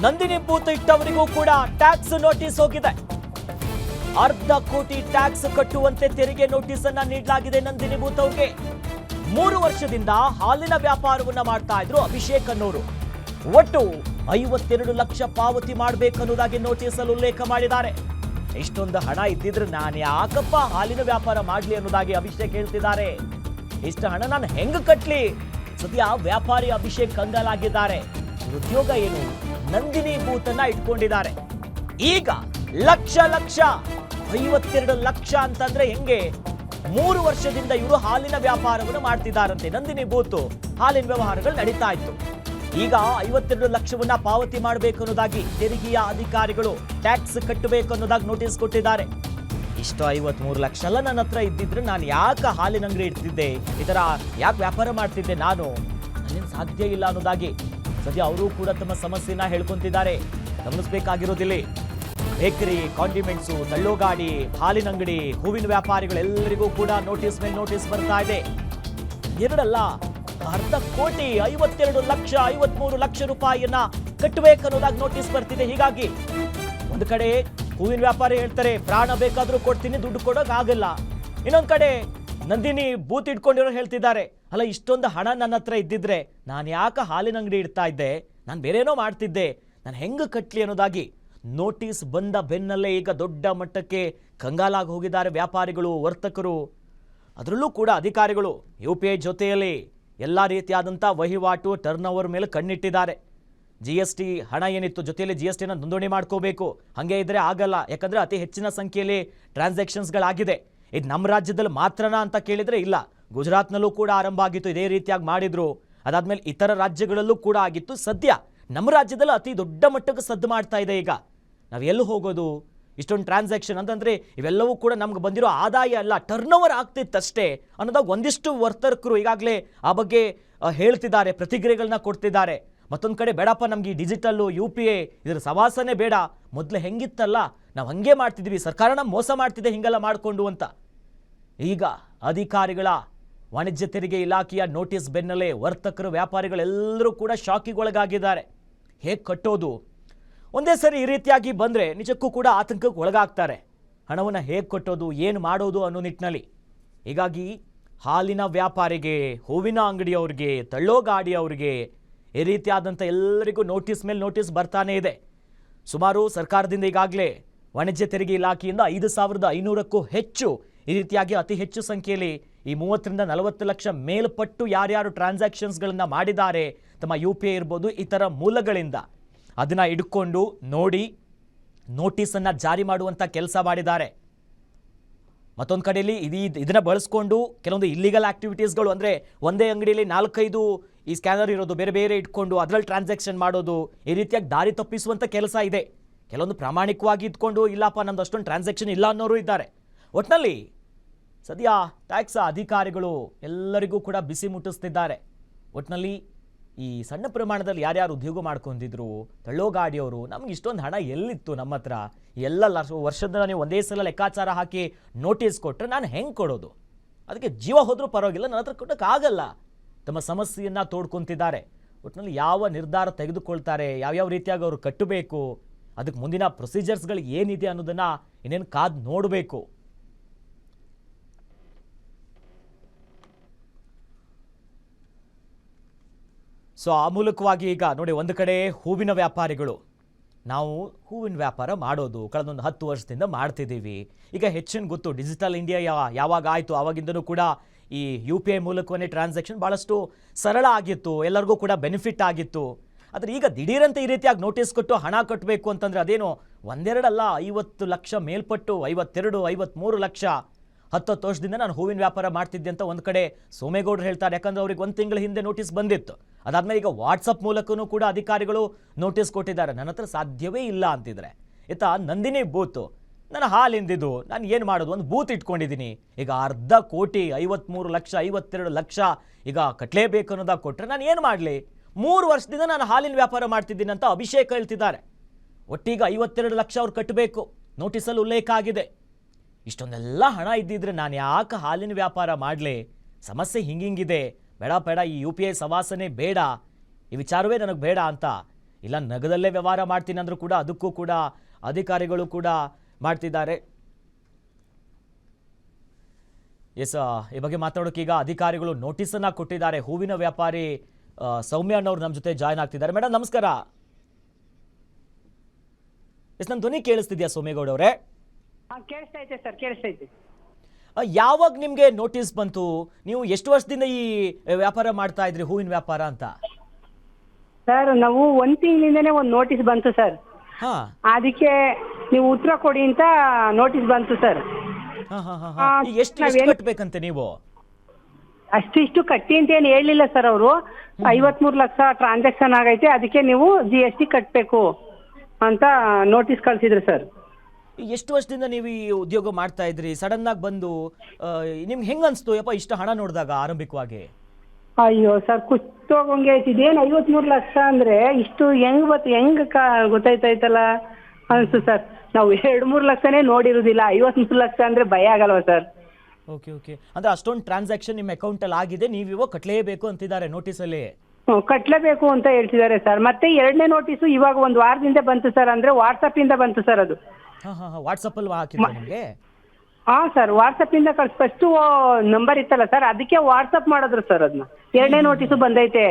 Nandini booth ಇಟ್ಟವರಿಗೂ ಕೂಡ tax notice ಹೋಗಿದೆ. ಅರ್ಧ ಕೋಟಿ ಟ್ಯಾಕ್ಸ್ ಕಟ್ಟುವಂತೆ ತೆರಿಗೆ ನೋಟಿಸ್ ಅನ್ನ ನೀಡಲಾಗಿದೆ. ನಂದಿನಿ ಬೂತ್ ಅವರಿಗೆ 3 ವರ್ಷದಿಂದ ಹಾಲಿನ ವ್ಯಾಪಾರವನ್ನ ಮಾಡ್ತಾ ಇದ್ರು ಅಭಿಷೇಕ್ ಅನ್ನೋರು. ಒಟ್ಟು 52 ಲಕ್ಷ ಪಾವತಿ ಮಾಡಬೇಕನ್ನೋದಾಗಿ ನೋಟಿಸ್ ಅಲ್ಲಿ ಉಲ್ಲೇಖ ಮಾಡಿದ್ದಾರೆ. ಇಷ್ಟೊಂದು ಹಣ ಇದ್ದಿದ್ರೆ ನಾನು ಯಾಕಪ್ಪ ಹಾಲಿನ ವ್ಯಾಪಾರ ಮಾಡ್ಲಿ ಅನ್ನೋದಾಗಿ ಅಭಿಷೇಕ್ ಹೇಳ್ತಿದ್ದಾರೆ. ಇಷ್ಟು ಹಣ ನಾನು ಹೆಂಗ್ ಕಟ್ಲಿ? ಸದ್ಯ ವ್ಯಾಪಾರಿ ಅಭಿಷೇಕ್ ಕಂಗಾಲಾಗಿದ್ದಾರೆ. ಉದ್ಯೋಗ ಏನು? ನಂದಿನಿ ಬೂತ್ ಅನ್ನ ಇಟ್ಕೊಂಡಿದ್ದಾರೆ. ಈಗ ಲಕ್ಷ 52 ಲಕ್ಷ ಅಂತಂದ್ರೆ ಹೆಂಗೆ? 3 ವರ್ಷದಿಂದ ಇವರು ಹಾಲಿನ ವ್ಯಾಪಾರವನ್ನು ಮಾಡ್ತಿದ್ದಾರಂತೆ. ನಂದಿನಿ ಬೂತ್ ಹಾಲಿನ ವ್ಯವಹಾರಗಳು ನಡೀತಾ ಇತ್ತು. ಈಗ 52 ಲಕ್ಷವನ್ನ ಪಾವತಿ ಮಾಡಬೇಕು ಅನ್ನೋದಾಗಿ ತೆರಿಗೆಯ ಅಧಿಕಾರಿಗಳು ಟ್ಯಾಕ್ಸ್ ಕಟ್ಟಬೇಕು ಅನ್ನೋದಾಗಿ ನೋಟಿಸ್ ಕೊಟ್ಟಿದ್ದಾರೆ. ಇಷ್ಟು 53 ಲಕ್ಷ ಎಲ್ಲ ನನ್ನ ಹತ್ರ ಇದ್ದಿದ್ರೆ ನಾನು ಯಾಕೆ ಹಾಲಿನ ಅಂಗಡಿ ಇಡ್ತಿದ್ದೆ? ಈ ತರ ಯಾಕೆ ವ್ಯಾಪಾರ ಮಾಡ್ತಿದ್ದೆ? ನನ್ನೇನು ಸಾಧ್ಯ ಇಲ್ಲ ಅನ್ನೋದಾಗಿ ಸದ್ಯ ಅವರು ಕೂಡ ತಮ್ಮ ಸಮಸ್ಯೆನ ಹೇಳ್ಕೊಂತಿದ್ದಾರೆ. ಗಮನಿಸಬೇಕಾಗಿರೋದಿಲ್ಲ, ಬೇಕರಿ, ಕಾಂಡಿಮೆಂಟ್ಸು, ತಳ್ಳೋಗಾಡಿ, ಹಾಲಿನ ಅಂಗಡಿ, ಹೂವಿನ ವ್ಯಾಪಾರಿಗಳೆಲ್ಲರಿಗೂ ಕೂಡ ನೋಟಿಸ್ ಮೇಲೆ ನೋಟಿಸ್ ಬರ್ತಾ ಇದೆ. ಎರಡಲ್ಲ, ಅರ್ಧ ಕೋಟಿ 52 ಲಕ್ಷ 53 ಲಕ್ಷ ರೂಪಾಯಿಯನ್ನ ಕಟ್ಟಬೇಕನ್ನೋದಾಗಿ ನೋಟಿಸ್ ಬರ್ತಿದೆ. ಹೀಗಾಗಿ ಒಂದು ಕಡೆ ಹೂವಿನ ವ್ಯಾಪಾರಿ ಹೇಳ್ತಾರೆ ಪ್ರಾಣ ಬೇಕಾದ್ರೂ ಕೊಡ್ತೀನಿ, ದುಡ್ಡು ಕೊಡೋಕ್ ಆಗಲ್ಲ. ಇನ್ನೊಂದ್ ಕಡೆ ನಂದಿನಿ ಬೂತ್ ಇಟ್ಕೊಂಡಿರೋ ಹೇಳ್ತಿದ್ದಾರೆ, ಅಲ್ಲ ಇಷ್ಟೊಂದು ಹಣ ನನ್ನ ಹತ್ರ ಇದ್ದಿದ್ರೆ ನಾನು ಯಾಕೆ ಹಾಲಿನ ಅಂಗಡಿ ಇಡ್ತಾ ಇದ್ದೆ? ನಾನು ಬೇರೇನೋ ಮಾಡ್ತಿದ್ದೆ, ನಾನು ಹೆಂಗ್ ಕಟ್ಲಿ ಅನ್ನೋದಾಗಿ ನೋಟಿಸ್ ಬಂದ ಬೆನ್ನಲ್ಲೇ ಈಗ ದೊಡ್ಡ ಮಟ್ಟಕ್ಕೆ ಕಂಗಾಲಾಗಿ ಹೋಗಿದ್ದಾರೆ ವ್ಯಾಪಾರಿಗಳು, ವರ್ತಕರು. ಅದರಲ್ಲೂ ಕೂಡ ಅಧಿಕಾರಿಗಳು UPI ಜೊತೆಯಲ್ಲಿ ಎಲ್ಲ ರೀತಿಯಾದಂಥ ವಹಿವಾಟು, ಟರ್ನ್ ಓವರ್ ಮೇಲೆ ಕಣ್ಣಿಟ್ಟಿದ್ದಾರೆ. GST ಹಣ ಏನಿತ್ತು ಜೊತೆಯಲ್ಲಿ GSTನ ನೋಂದಣಿ ಮಾಡ್ಕೋಬೇಕು. ಹಾಗೆ ಇದ್ರೆ ಆಗಲ್ಲ, ಯಾಕಂದ್ರೆ ಅತಿ ಹೆಚ್ಚಿನ ಸಂಖ್ಯೆಯಲ್ಲಿ ಟ್ರಾನ್ಸಾಕ್ಷನ್ಸ್ಗಳಾಗಿದೆ. ಇದು ನಮ್ಮ ರಾಜ್ಯದಲ್ಲಿ ಮಾತ್ರನಾ ಅಂತ ಕೇಳಿದ್ರೆ ಇಲ್ಲ, ಗುಜರಾತ್ನಲ್ಲೂ ಕೂಡ ಆರಂಭ ಆಗಿತ್ತು, ಇದೇ ರೀತಿಯಾಗಿ ಮಾಡಿದ್ರು. ಅದಾದ್ಮೇಲೆ ಇತರ ರಾಜ್ಯಗಳಲ್ಲೂ ಕೂಡ ಆಗಿತ್ತು. ಸದ್ಯ ನಮ್ಮ ರಾಜ್ಯದಲ್ಲಿ ಅತಿ ದೊಡ್ಡ ಮಟ್ಟಕ್ಕೆ ಸದ್ದು ಮಾಡ್ತಾ ಇದೆ. ಈಗ ನಾವು ಎಲ್ಲಿ ಹೋಗೋದು? ಇಷ್ಟೊಂದು ಟ್ರಾನ್ಸಾಕ್ಷನ್ ಅಂತಂದ್ರೆ ಇವೆಲ್ಲವೂ ಕೂಡ ನಮ್ಗೆ ಬಂದಿರೋ ಆದಾಯ ಅಲ್ಲ, ಟರ್ನ್ ಓವರ್ ಆಗ್ತಿತ್ತಷ್ಟೇ ಅನ್ನೋದಾಗ ಒಂದಿಷ್ಟು ವರ್ತಕರು ಈಗಾಗಲೇ ಆ ಬಗ್ಗೆ ಹೇಳ್ತಿದ್ದಾರೆ, ಪ್ರತಿಕ್ರಿಯೆಗಳನ್ನ ಕೊಡ್ತಿದ್ದಾರೆ. ಮತ್ತೊಂದು ಕಡೆ ಬೇಡಪ್ಪ, ನಮ್ಗೆ ಈ ಡಿಜಿಟಲ್ಲು UPI ಇದರ ಸವಾಸನೆ ಬೇಡ, ಮೊದಲು ಹೆಂಗಿತ್ತಲ್ಲ ನಾವು ಹಂಗೆ ಮಾಡ್ತಿದ್ವಿ, ಸರ್ಕಾರನ ಮೋಸ ಮಾಡ್ತಿದ್ದೆ ಹಿಂಗೆಲ್ಲ ಮಾಡಿಕೊಂಡು ಅಂತ. ಈಗ ಅಧಿಕಾರಿಗಳ ವಾಣಿಜ್ಯ ತೆರಿಗೆ ಇಲಾಖೆಯ ನೋಟಿಸ್ ಬೆನ್ನಲ್ಲೇ ವರ್ತಕರು, ವ್ಯಾಪಾರಿಗಳೆಲ್ಲರೂ ಕೂಡ ಶಾಕಿಗೊಳಗಾಗಿದ್ದಾರೆ. ಹೇಗೆ ಕಟ್ಟೋದು? ಒಂದೇ ಸರಿ ಈ ರೀತಿಯಾಗಿ ಬಂದರೆ ನಿಜಕ್ಕೂ ಕೂಡ ಆತಂಕಕ್ಕೆ ಒಳಗಾಗ್ತಾರೆ. ಹಣವನ್ನು ಹೇಗೆ ಕಟ್ಟೋದು, ಏನು ಮಾಡೋದು ಅನ್ನೋ ನಿಟ್ಟಿನಲ್ಲಿ. ಹೀಗಾಗಿ ಹಾಲಿನ ವ್ಯಾಪಾರಿಗೆ, ಹೂವಿನ ಅಂಗಡಿಯವ್ರಿಗೆ, ತಳ್ಳೋ ಗಾಡಿಯವ್ರಿಗೆ ಈ ರೀತಿಯಾದಂಥ ಎಲ್ಲರಿಗೂ ನೋಟಿಸ್ ಮೇಲೆ ನೋಟಿಸ್ ಬರ್ತಾನೇ ಇದೆ. ಸುಮಾರು ಸರ್ಕಾರದಿಂದ ಈಗಾಗಲೇ ವಾಣಿಜ್ಯ ತೆರಿಗೆ ಇಲಾಖೆಯಿಂದ 5,500ಕ್ಕೂ ಹೆಚ್ಚು ಈ ರೀತಿಯಾಗಿ ಅತಿ ಹೆಚ್ಚು ಸಂಖ್ಯೆಯಲ್ಲಿ ಈ 30ರಿಂದ 40 ಲಕ್ಷ ಮೇಲ್ಪಟ್ಟು ಯಾರ್ಯಾರು ಟ್ರಾನ್ಸಾಕ್ಷನ್ಸ್ಗಳನ್ನು ಮಾಡಿದ್ದಾರೆ ತಮ್ಮ UPI ಇರ್ಬೋದು ಇತರ ಮೂಲಗಳಿಂದ, ಅದನ್ನು ಹಿಡ್ಕೊಂಡು ನೋಡಿ ನೋಟಿಸನ್ನು ಜಾರಿ ಮಾಡುವಂಥ ಕೆಲಸ ಮಾಡಿದ್ದಾರೆ. ಮತ್ತೊಂದು ಕಡೆಯಲ್ಲಿ ಇದನ್ನು ಬಳಸ್ಕೊಂಡು ಕೆಲವೊಂದು ಇಲ್ಲಿಗಲ್ ಆಕ್ಟಿವಿಟೀಸ್ಗಳು, ಅಂದರೆ ಒಂದೇ ಅಂಗಡಿಯಲ್ಲಿ 4-5 ಈ ಸ್ಕ್ಯಾನರ್ ಇರೋದು, ಬೇರೆ ಬೇರೆ ಇಟ್ಕೊಂಡು ಅದರಲ್ಲಿ ಟ್ರಾನ್ಸಾಕ್ಷನ್ ಮಾಡೋದು, ಈ ರೀತಿಯಾಗಿ ದಾರಿ ತಪ್ಪಿಸುವಂಥ ಕೆಲಸ ಇದೆ. ಕೆಲವೊಂದು ಪ್ರಾಮಾಣಿಕವಾಗಿ ಇದ್ಕೊಂಡು ಇಲ್ಲಪ್ಪ ನಮ್ದು ಅಷ್ಟೊಂದು ಟ್ರಾನ್ಸಾಕ್ಷನ್ ಇಲ್ಲ ಅನ್ನೋರು ಇದ್ದಾರೆ. ಒಟ್ಟಿನಲ್ಲಿ ಸದ್ಯ ಟ್ಯಾಕ್ಸ್ ಅಧಿಕಾರಿಗಳು ಎಲ್ಲರಿಗೂ ಕೂಡ ಬಿಸಿ ಮುಟ್ಟಿಸ್ತಿದ್ದಾರೆ. ಒಟ್ಟಿನಲ್ಲಿ ಈ ಸಣ್ಣ ಪ್ರಮಾಣದಲ್ಲಿ ಯಾರ್ಯಾರು ಉದ್ಯೋಗ ಮಾಡ್ಕೊಂಡಿದ್ರು, ತಳ್ಳೋ ಗಾಡಿಯವರು, ನಮ್ಗೆ ಇಷ್ಟೊಂದು ಹಣ ಎಲ್ಲಿತ್ತು ನಮ್ಮ ಹತ್ರ? ಎಲ್ಲ ವರ್ಷದ ನೀವು ಒಂದೇ ಸಲ ಲೆಕ್ಕಾಚಾರ ಹಾಕಿ ನೋಟಿಸ್ ಕೊಟ್ಟರೆ ನಾನು ಹೆಂಗೆ ಕೊಡೋದು? ಅದಕ್ಕೆ ಜೀವ ಹೋದರೂ ಪರವಾಗಿಲ್ಲ, ನನ್ನ ಹತ್ರ ಕೊಟ್ಟೋಕ್ಕಾಗಲ್ಲ. ತಮ್ಮ ಸಮಸ್ಯೆಯನ್ನು ತೋಡ್ಕೊತಿದ್ದಾರೆ. ಒಟ್ಟಿನಲ್ಲಿ ಯಾವ ನಿರ್ಧಾರ ತೆಗೆದುಕೊಳ್ತಾರೆ, ಯಾವ್ಯಾವ ರೀತಿಯಾಗಿ ಅವರು ಕಟ್ಟಬೇಕು, ಅದಕ್ಕೆ ಮುಂದಿನ ಪ್ರೊಸೀಜರ್ಸ್ಗಳು ಏನಿದೆ ಅನ್ನೋದನ್ನು ಇನ್ನೇನು ಕಾದು ನೋಡಬೇಕು. ಸೊ ಆ ಮೂಲಕವಾಗಿ ಈಗ ನೋಡಿ, ಒಂದು ಕಡೆ ಹೂವಿನ ವ್ಯಾಪಾರಿಗಳು, ನಾವು ಹೂವಿನ ವ್ಯಾಪಾರ ಮಾಡೋದು ಕಳೆದೊಂದು 10 ವರ್ಷದಿಂದ ಮಾಡ್ತಿದ್ದೀವಿ. ಈಗ ಹೆಚ್ಚಿನ ಗೊತ್ತು, ಡಿಜಿಟಲ್ ಇಂಡಿಯಾ ಯಾವಾಗ ಆಯಿತು ಆವಾಗಿಂದನೂ ಕೂಡ ಈ UPI ಮೂಲಕವೇ ಟ್ರಾನ್ಸಾಕ್ಷನ್ ಭಾಳಷ್ಟು ಸರಳ ಆಗಿತ್ತು, ಎಲ್ಲರಿಗೂ ಕೂಡ ಬೆನಿಫಿಟ್ ಆಗಿತ್ತು. ಆದರೆ ಈಗ ದಿಢೀರಂತ ಈ ರೀತಿಯಾಗಿ ನೋಟಿಸ್ ಕೊಟ್ಟು ಹಣ ಕಟ್ಟಬೇಕು ಅಂತಂದರೆ ಅದೇನು ಒಂದೆರಡಲ್ಲ, 50 ಲಕ್ಷ ಮೇಲ್ಪಟ್ಟು, 52, 53 ಲಕ್ಷ. 10 ವರ್ಷದಿಂದ ನಾನು ಹೂವಿನ ವ್ಯಾಪಾರ ಮಾಡ್ತಿದ್ದೆ ಅಂತ ಒಂದು ಕಡೆ ಸೋಮೇಗೌಡರು ಹೇಳ್ತಾರೆ. ಯಾಕಂದ್ರೆ ಅವ್ರಿಗೆ 1 ತಿಂಗಳ ಹಿಂದೆ ನೋಟಿಸ್ ಬಂದಿತ್ತು. ಅದಾದ್ಮೇಲೆ ಈಗ ವಾಟ್ಸಪ್ ಮೂಲಕನೂ ಕೂಡ ಅಧಿಕಾರಿಗಳು ನೋಟಿಸ್ ಕೊಟ್ಟಿದ್ದಾರೆ. ನನ್ನ ಹತ್ರ ಸಾಧ್ಯವೇ ಇಲ್ಲ ಅಂತಿದ್ರೆ ಇತ್ತ ನಂದಿನಿ ಬೂತು, ನನ್ನ ಹಾಲಿಂದಿದ್ದು ನಾನು ಏನು ಮಾಡೋದು? ಒಂದು ಬೂತ್ ಇಟ್ಕೊಂಡಿದ್ದೀನಿ, ಈಗ ಅರ್ಧ ಕೋಟಿ 53 ಲಕ್ಷ 52 ಲಕ್ಷ ಈಗ ಕಟ್ಟಲೇಬೇಕು ಅನ್ನೋದಾಗ ಕೊಟ್ಟರೆ ನಾನು ಏನು ಮಾಡಲಿ? 3 ವರ್ಷದಿಂದ ನಾನು ಹಾಲಿನ ವ್ಯಾಪಾರ ಮಾಡ್ತಿದ್ದೀನಿ ಅಂತ ಅಭಿಷೇಕ್ ಹೇಳ್ತಿದ್ದಾರೆ. ಒಟ್ಟೀಗ 52 ಲಕ್ಷ ಅವ್ರು ಕಟ್ಟಬೇಕು, ನೋಟಿಸಲ್ಲಿ ಉಲ್ಲೇಖ ಆಗಿದೆ. ಇಷ್ಟೊಂದೆಲ್ಲ ಹಣ ಇದ್ದಿದ್ರೆ ನಾನು ಯಾಕೆ ಹಾಲಿನ ವ್ಯಾಪಾರ ಮಾಡಲಿ? ಸಮಸ್ಯೆ ಹಿಂಗಿದೆ, ಬೇಡ ಈ UPI ಸವಾಸನೆ ಬೇಡ, ಈ ವಿಚಾರವೇ ನನಗೆ ಬೇಡ ಅಂತ ಇಲ್ಲ ನಗದಲ್ಲೇ ವ್ಯವಹಾರ ಮಾಡ್ತೀನಿ ಅಂದ್ರೂ ಕೂಡ ಅದಕ್ಕೂ ಕೂಡ ಅಧಿಕಾರಿಗಳು ಕೂಡ ಮಾಡ್ತಿದ್ದಾರೆ. ಎಸ್, ಈ ಬಗ್ಗೆ ಮಾತಾಡೋಕೆ ಈಗ ಅಧಿಕಾರಿಗಳು ನೋಟಿಸನ್ನ ಕೊಟ್ಟಿದ್ದಾರೆ. ಹೂವಿನ ವ್ಯಾಪಾರಿ ಸೌಮ್ಯ ಅನ್ನೋರು ನಮ್ಮ ಜೊತೆ ಜಾಯ್ನ್ ಆಗ್ತಿದ್ದಾರೆ. ಮೇಡಮ್ ನಮಸ್ಕಾರ. ಎಸ್, ನನ್ನ ಧ್ವನಿ ಕೇಳಿಸ್ತಿದ್ಯಾ ಸೋಮೇಗೌಡ ಅವರೇ? ಕೇಳಿಸ್ತೈತೆ ಸರ್, ಕೇಳಿಸ್ತೈತೆ. ಯಾವಾಗ ನಿಮ್ಗೆ ನೋಟಿಸ್ ಬಂತು? ನೀವು ಎಷ್ಟು ವರ್ಷದಿಂದ ಈ ವ್ಯಾಪಾರ ಮಾಡ್ತಾ ಇದ್ರಿ, ಹೂವಿನ ವ್ಯಾಪಾರ ಅಂತ? ಸರ್ ನಾವು 1 ತಿಂಗಳಿಂದನೇ ಒಂದು ನೋಟಿಸ್ ಬಂತು ಸರ್. ಅದಕ್ಕೆ ನೀವು ಉತ್ತರ ಕೊಡಿ ಅಂತ ನೋಟಿಸ್ ಬಂತು ಸರ್. ಎಷ್ಟು ಕಟ್ಟಬೇಕಂತೆ ನೀವು? ಅಷ್ಟಿಷ್ಟು ಕಟ್ಟಿ ಅಂತ ಏನು ಹೇಳಲಿಲ್ಲ ಸರ್ ಅವರು. 53 ಲಕ್ಷ ಟ್ರಾನ್ಸಾಕ್ಷನ್ ಆಗೈತೆ, ಅದಕ್ಕೆ ನೀವು GST ಕಟ್ಟಬೇಕು ಅಂತ ನೋಟಿಸ್ ಕಳ್ಸಿದ್ರು ಸರ್. ಎಷ್ಟು ವರ್ಷದಿಂದ ನೀವು ಈ ಉದ್ಯೋಗ ಮಾಡ್ತಾ ಇದ್ರಿ? ಸಡನ್ ಆಗಿ ಬಂದು ನಿಮ್ಗೆ ಹೆಂಗ್ ಅನ್ಸ್ತು ಯಪ್ಪ ಇಷ್ಟು ಹಣ ನೋಡಿದಾಗ ಆರಂಭಿಕವಾಗಿ? ಅಯ್ಯೋ ಸರ್, ಕುಸ್ತೋಗಂಗೆ ಇದೇನು 53 ಲಕ್ಷ ಅಂದ್ರೆ ಇಷ್ಟು ಹೆಂಗ್ ಗೊತ್ತಾಯ್ತಲ್ಲ ಅನ್ಸ್ತು ಸರ್. ನಾವು 2-3 ಲಕ್ಷನೇ ನೋಡಿರುದಿಲ್ಲ, 53 ಲಕ್ಷ ಅಂದ್ರೆ ಭಯ ಆಗಲ್ವಾ ಸರ್? ಓಕೆ ಓಕೆ, ಅಂದ್ರೆ ಅಷ್ಟೊಂದು ಟ್ರಾನ್ಸಾಕ್ಷನ್ ನಿಮ್ಮ ಅಕೌಂಟ್ ಅಲ್ಲಿ ಆಗಿದೆ, ನೀವು ಇವಾಗ ಕಟ್ಟಲೇಬೇಕು ಅಂತಿದ್ದಾರೆ ನೋಟಿಸ್ ಅಲ್ಲಿ. ಕಟ್ಲೇಬೇಕು ಅಂತ ಹೇಳ್ತಿದ್ದಾರೆ ಸರ್. ಮತ್ತೆ 2ನೇ ನೋಟಿಸು ಇವಾಗ 1 ವಾರದಿಂದ ಬಂತು ಸರ್. ಅಂದ್ರೆ ವಾಟ್ಸಪ್ ಇಂದ ಬಂತು ಸರ್ ಅದು. ವಾಟ್ಸಪ್ ಅಲ್ಲಿ ಹಾಕಿದ್ರೆ ನಿಮಗೆ? ಹಾ ಸರ್, ವಾಟ್ಸಪ್ ಇಂದ ಫಸ್ಟ್ ನಂಬರ್ ಇತ್ತಲ್ಲ ಸರ್, ಅದಕ್ಕೆ ವಾಟ್ಸಪ್ ಮಾಡಿದ್ರು ಸರ್. ಅದನ್ನ 2ನೇ ನೋಟಿಸು ಬಂದೈತೆ,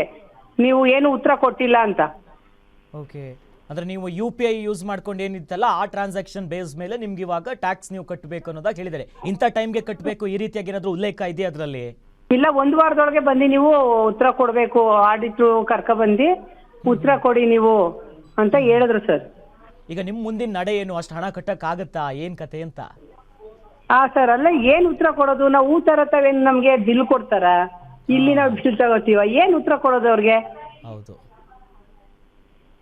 ನೀವು ಏನು ಉತ್ತರ ಕೊಟ್ಟಿಲ್ಲ ಅಂತ. ಓಕೆ, ಅಂದ್ರೆ ನೀವು UPI ಯೂಸ್ ಮಾಡ್ಕೊಂಡು ಏನಿತ್ತಲ್ಲ ಆ ಟ್ರಾನ್ಸಾಕ್ಷನ್ ಬೇಸ್ ಮೇಲೆ ನಿಮ್ಗೆ ಇವಾಗ ಟ್ಯಾಕ್ಸ್ ನೀವು ಕಟ್ಟಬೇಕು ಅನ್ನೋದಾಗ ಹೇಳಿದ್ದಾರೆ. ಇಂಥ ಟೈಮ್ಗೆ ಕಟ್ಟಬೇಕು ಈ ರೀತಿಯಾಗಿ ಏನಾದ್ರು ಉಲ್ಲೇಖ ಇದೆ ಅದರಲ್ಲಿ? ಇಲ್ಲ, 1 ವಾರದೊಳಗೆ ಬಂದು ನೀವು ಉತ್ತರ ಕೊಡಬೇಕು, ಆಡಿಟ್ ಕರ್ಕ ಬಂದು ಉತ್ತರ ಕೊಡಿ ನೀವು ಅಂತ ಹೇಳಿದ್ರು ಸರ್. ಈಗ ನಿಮ್ ಮುಂದಿನ ನಡೆ ಏನು? ಅಷ್ಟು ಹಣ ಕಟ್ಟಕ್ ಆಗತ್ತಾ? ಏನ್ ಕತೆ ಅಂತ? ಸರ್, ಅಲ್ಲ ಏನ್ ಉತ್ತರ ಕೊಡೋದು? ನಾವು ತರತ್ತವೇನು ನಮ್ಗೆ ಬಿಲ್ ಕೊಡ್ತಾರ? ಇಲ್ಲಿ ನಾವು ಬಿಲ್ ತಗೋತೀವ, ಏನ್ ಉತ್ತರ ಕೊಡೋದು ಅವ್ರಿಗೆ? ಹೌದು.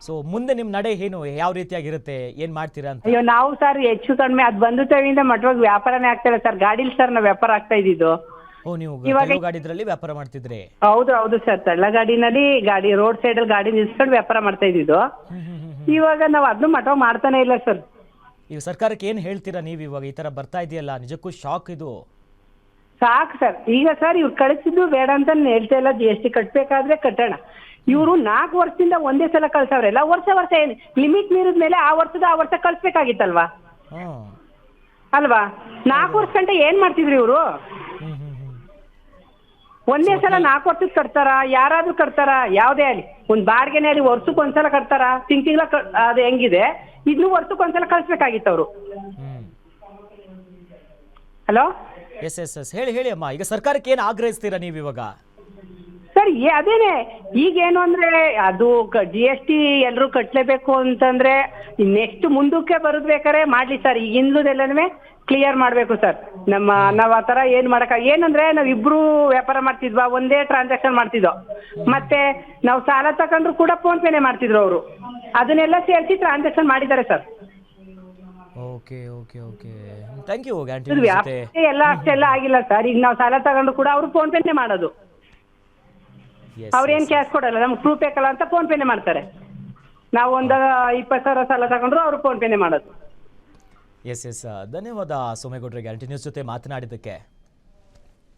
ಸೊ ಮುಂದೆ ನಿಮ್ ನಡೆ ಏನು, ಯಾವ ರೀತಿಯಾಗಿರುತ್ತೆ, ಏನ್ ಮಾಡ್ತೀರಾ ಅಂತ? ಅಯ್ಯೋ, ನಾವು ಸರ್ ಹೆಚ್ಚು ಕಡಿಮೆ ಅದು ಬಂದು ತವಿಂದ ಮಟ್ಟವಾಗಿ ವ್ಯಾಪಾರನೇ ಆಗ್ತಾ ಇಲ್ಲ ಸರ್. ಗಾಡಿಲಿ ಸರ್ ನಾವು ವ್ಯಾಪಾರ ಆಗ್ತಾ ಇದ್ದಿದ್ದು. ನೀವು ಗಾಡಿದ್ರಲ್ಲಿ ವ್ಯಾಪಾರ ಮಾಡ್ತಿದ್ರಿ? ಹೌದು ಸರ್, ತಳ್ಳ ಗಾಡಿನಲ್ಲಿ ಗಾಡಿ ರೋಡ್ ಸೈಡ್ ಅಲ್ಲಿ ಗಾಡಿ ನಿಲ್ಸ್ಕೊಂಡು ವ್ಯಾಪಾರ ಮಾಡ್ತಾ ಇದ್ದಿದ್ದು. ಇವಾಗ ನಾವು ಅದನ್ನು ಮಠವಾಗಿ ಮಾಡ್ತಾನೆ ಇಲ್ಲ ಸರ್. ಈಗ ಸರ್ಕಾರಕ್ಕೆ ಏನ್ ಹೇಳ್ತೀರಾ ನೀವು? ಇವಾಗ ಈ ತರ ಬರ್ತಾ ಇದೆಯಲ್ಲ, ನಿಜಕ್ಕೂ ಶಾಕ್ ಇದು. ಸಾಕು ಸರ್. ಈಗ ಸರ್ ಇವ್ರು ಕಳಿಸಿದ್ದು ಬೇಡ ಅಂತ ಹೇಳ್ತಾ ಇಲ್ಲ, GST ಕಟ್ಬೇಕಾದ್ರೆ ಕಟ್ಟೋಣ. ಇವರು 4 ವರ್ಷದಿಂದ ಒಂದೇ ಸಲ ಕಳ್ಸವ್ರೆಲ್ಲ. ವರ್ಷ ಏನು ಲಿಮಿಟ್ ಮೀರಿದ್ಮೇಲೆ ಆ ವರ್ಷ ಕಳ್ಸ್ಬೇಕಾಗಿತ್ತಲ್ವಾ? ಅಲ್ವಾ? 4 ವರ್ಷ ಗಂಟೆ ಏನ್ ಮಾಡ್ತಿದ್ರಿ ಇವರು? ಒಂದೇ ಸಲ 4 ವರ್ಷಕ್ಕೆ ಕಟ್ತಾರ? ಯಾರಾದ್ರೂ ಕಟ್ತಾರ? ಯಾವ್ದೇ ಅಲ್ಲಿ ಒಂದ್ ಬಾಡಿಗೆನೇ ಅಲ್ಲಿ ವರ್ಷಕ್ಕೆ ಒಂದ್ಸಲ ಕಟ್ತಾರ? ತಿಂಗಳ ಅದು ಹೆಂಗಿದೆ? ಇನ್ನು ವರ್ಷಕ್ಕೆ ಒಂದ್ಸಲ ಕಳ್ಸ್ಬೇಕಾಗಿತ್ತು ಅವರು. ಹಲೋ, ಎಸ್ ಹೇಳಿ ಅಮ್ಮ. ಈಗ ಸರ್ಕಾರಕ್ಕೆ ಏನ್ ಆಗ್ರಹಿಸ್ತೀರಾ ನೀವು ಇವಾಗ? ಸರ್ ಅದೇನೆ, ಈಗೇನು ಅಂದ್ರೆ ಅದು GST ಎಲ್ಲರೂ ಕಟ್ಲೇಬೇಕು ಅಂತಂದ್ರೆ ನೆಕ್ಸ್ಟ್ ಮುಂದಕ್ಕೆ ಬರೋದ್ ಬೇಕಾರೆ ಮಾಡ್ಲಿ ಸರ್. ಈಗಿಂದೆಲ್ಲನೂ ಕ್ಲಿಯರ್ ಮಾಡ್ಬೇಕು ಸರ್. ನಾವ್ ಆ ತರ ಏನ್ ಏನಂದ್ರೆ ನಾವ್ ಇಬ್ರು ವ್ಯಾಪಾರ ಮಾಡ್ತಿದ್ವಾ, ಒಂದೇ ಟ್ರಾನ್ಸಾಕ್ಷನ್ ಮಾಡ್ತಿದ್ವು. ಮತ್ತೆ ನಾವು ಸಾಲ ತಗೊಂಡ್ರು ಕೂಡ ಫೋನ್ ಪೇನೆ ಮಾಡ್ತಿದ್ರು ಅವರು. ಅದನ್ನೆಲ್ಲ ಸೇರಿಸಿ ಟ್ರಾನ್ಸಾಕ್ಷನ್ ಮಾಡಿದ್ದಾರೆ ಸರ್. Okay thank you. ಎಲ್ಲ ಅಷ್ಟೆಲ್ಲ ಆಗಿಲ್ಲ ಸರ್. ಈಗ ನಾವು ಸಾಲ ತಗೊಂಡ್ರು ಕೂಡ ಅವ್ರು ಫೋನ್ ಪೇನೆ ಮಾಡೋದು. ಅವ್ರೇನ್ ಕ್ಯಾಶ್ ಕೊಡಲ್ಲ, ನಮ್ಗೆ ಪ್ರೂಫ್ ಬೇಕಲ್ಲ ಅಂತ ಫೋನ್ ಪೇನೆ ಮಾಡ್ತಾರೆ. ನಾವು 20,000 ಸಾಲ ತಗೊಂಡ್ರು ಅವರು ಫೋನ್ ಪೇನೆ ಮಾಡೋದು. ಎಸ್ ಧನ್ಯವಾದ ಸೋಮೇಗೌಡ್ರೆ, ಗ್ಯಾರಂಟಿ ನ್ಯೂಸ್ ಜೊತೆ ಮಾತನಾಡಿದ್ದಕ್ಕೆ.